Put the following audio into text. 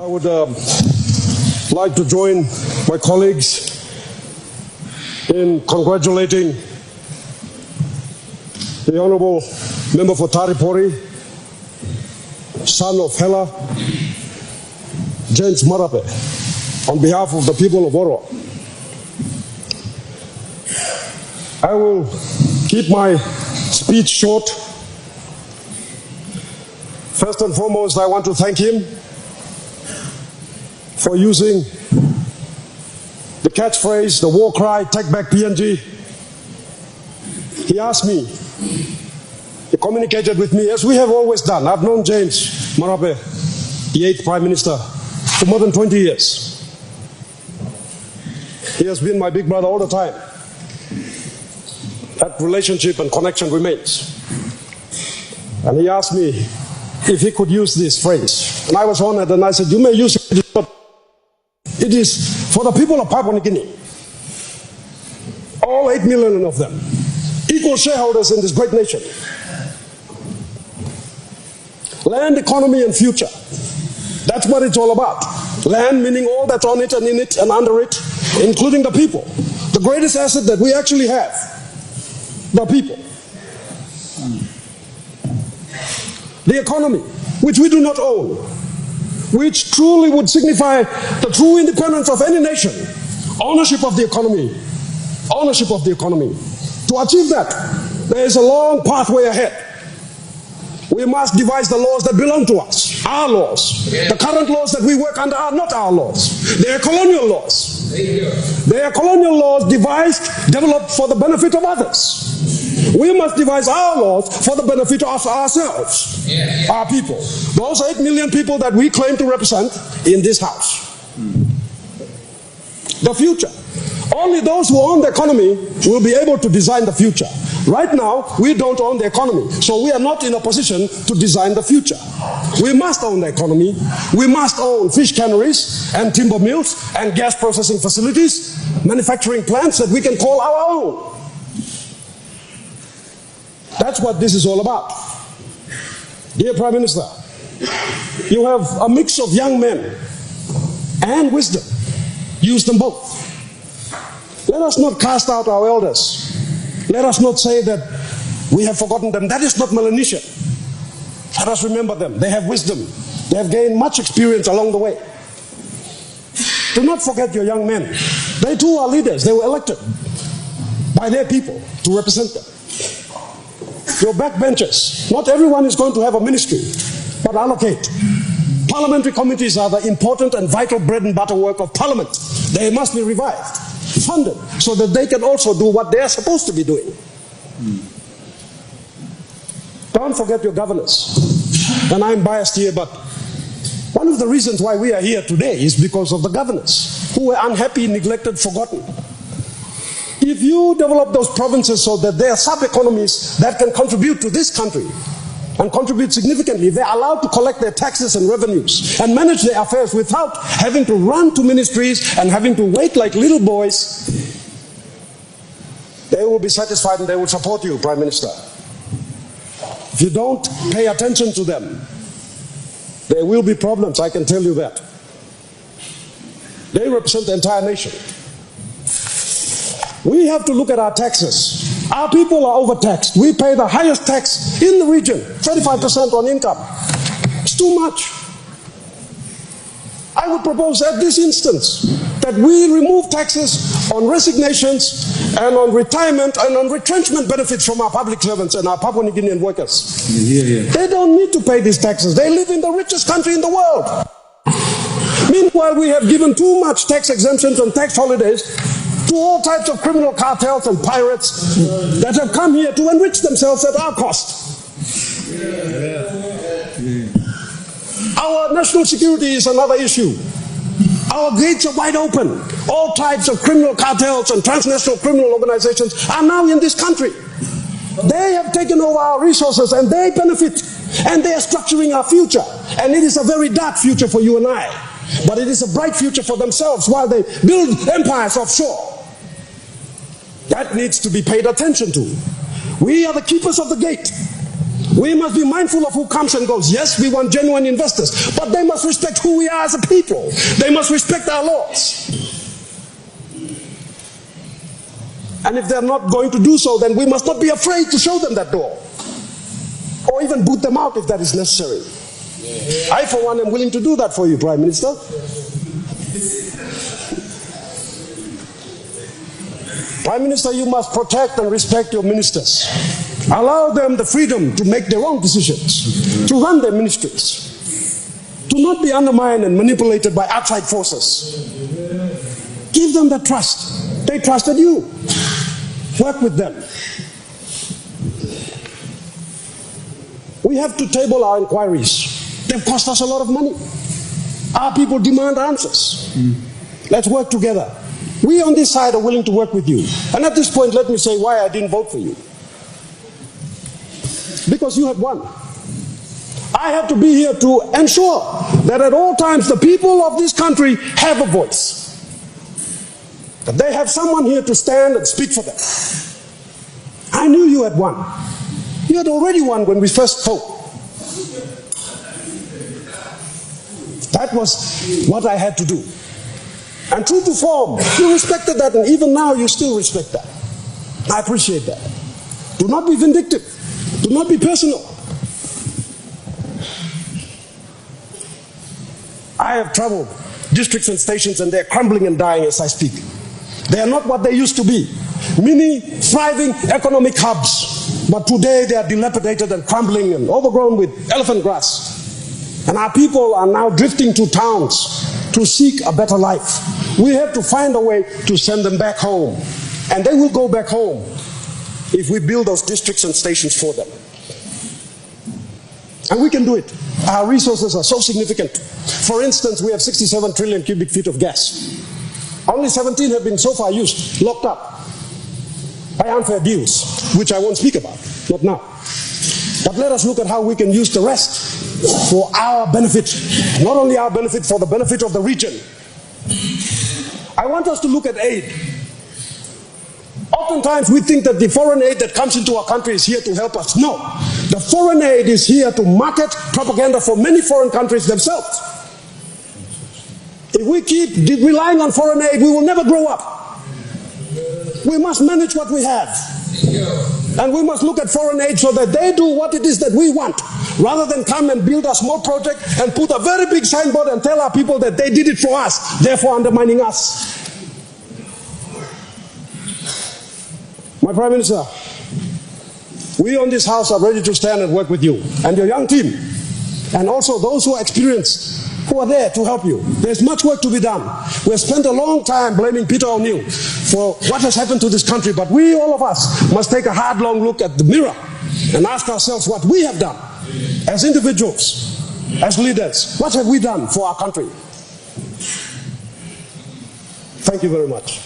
I would like to join my colleagues in congratulating the Honourable Member for Taripori, son of Hela, James Marape, on behalf of the people of Oro. I will keep my speech short. First and foremost, I want to thank him for using the catchphrase, the war cry, take back PNG. He asked me, he communicated with me, as we have always done. I've known James Marape, the 8th Prime Minister, for more than 20 years. He has been my big brother all the time. That relationship and connection remains. And he asked me if he could use this phrase. And I was honored, and I said, you may use it, but it is for the people of Papua New Guinea. All 8 million of them, equal shareholders in this great nation. Land, economy, and future. That's what it's all about. Land meaning all that's on it and in it and under it, including the people. The greatest asset that we actually have, the people. The economy, which we do not own, which truly would signify the true independence of any nation. Ownership of the economy. Ownership of the economy. To achieve that, there is a long pathway ahead. We must devise the laws that belong to us, our laws. The current laws that we work under are not our laws. They are colonial laws. They are colonial laws devised, developed for the benefit of others. We must devise our laws for the benefit of ourselves, our people. Those 8 million people that we claim to represent in this house. The future. Only those who own the economy will be able to design the future. Right now, we don't own the economy, so we are not in a position to design the future. We must own the economy. We must own fish canneries and timber mills and gas processing facilities, manufacturing plants that we can call our own. That's what this is all about. Dear Prime Minister, you have a mix of young men and wisdom. Use them both. Let us not cast out our elders. Let us not say that we have forgotten them. That is not Melanesia. Let us remember them. They have wisdom. They have gained much experience along the way. Do not forget your young men. They too are leaders. They were elected by their people to represent them. Your backbenchers. Not everyone is going to have a ministry, but allocate. Parliamentary committees are the important and vital bread and butter work of Parliament. They must be revived, funded, so that they can also do what they are supposed to be doing. Don't forget your governors. And I'm biased here, but one of the reasons why we are here today is because of the governors who were unhappy, neglected, forgotten. If you develop those provinces so that they are sub-economies that can contribute to this country and contribute significantly, they are allowed to collect their taxes and revenues and manage their affairs without having to run to ministries and having to wait like little boys, they will be satisfied and they will support you, Prime Minister. If you don't pay attention to them, there will be problems, I can tell you that. They represent the entire nation. We have to look at our taxes. Our people are overtaxed. We pay the highest tax in the region, 35% on income. It's too much. I would propose at this instance that we remove taxes on resignations and on retirement and on retrenchment benefits from our public servants and our Papua New Guinean workers. They don't need to pay these taxes. They live in the richest country in the world. Meanwhile, we have given too much tax exemptions and tax holidays to all types of criminal cartels and pirates that have come here to enrich themselves at our cost. Our national security is another issue. Our gates are wide open. All types of criminal cartels and transnational criminal organizations are now in this country. They have taken over our resources and they benefit. And they are structuring our future. And it is a very dark future for you and I. But it is a bright future for themselves while they build empires offshore. That needs to be paid attention to. We are the keepers of the gate. We must be mindful of who comes and goes. Yes, we want genuine investors, but they must respect who we are as a people. They must respect our laws. And if they're not going to do so, then we must not be afraid to show them that door. Or even boot them out if that is necessary. I, for one, am willing to do that for you, Prime Minister. Prime Minister, you must protect and respect your ministers. Allow them the freedom to make their own decisions, to run their ministries, to not be undermined and manipulated by outside forces. Give them that trust. They trusted you. Work with them. We have to table our inquiries. They've cost us a lot of money. Our people demand answers. Let's work together. We on this side are willing to work with you. And at this point, let me say why I didn't vote for you. Because you had won. I had to be here to ensure that at all times the people of this country have a voice. That they have someone here to stand and speak for them. I knew you had won. You had already won when we first spoke. That was what I had to do. And true to form, you respected that, and even now you still respect that. I appreciate that. Do not be vindictive. Do not be personal. I have traveled districts and stations, and they're crumbling and dying as I speak. They are not what they used to be. Many thriving economic hubs, but today they are dilapidated and crumbling and overgrown with elephant grass. And our people are now drifting to towns to seek a better life. We have to find a way to send them back home. And they will go back home if we build those districts and stations for them. And we can do it. Our resources are so significant. For instance, we have 67 trillion cubic feet of gas. Only 17 have been so far used, locked up by unfair deals, which I won't speak about, not now. But let us look at how we can use the rest for our benefit. Not only our benefit, for the benefit of the region. I want us to look at aid. Oftentimes we think that the foreign aid that comes into our country is here to help us. No, the foreign aid is here to market propaganda for many foreign countries themselves. If we keep relying on foreign aid, we will never grow up. We must manage what we have. And we must look at foreign aid so that they do what it is that we want, rather than come and build a small project and put a very big signboard and tell our people that they did it for us, therefore undermining us. My Prime Minister, we on this House are ready to stand and work with you and your young team, and also those who are experienced, who are there to help you. There's much work to be done. We have spent a long time blaming Peter O'Neill for what has happened to this country, but we, all of us, must take a hard, long look at the mirror and ask ourselves what we have done as individuals, as leaders. What have we done for our country? Thank you very much.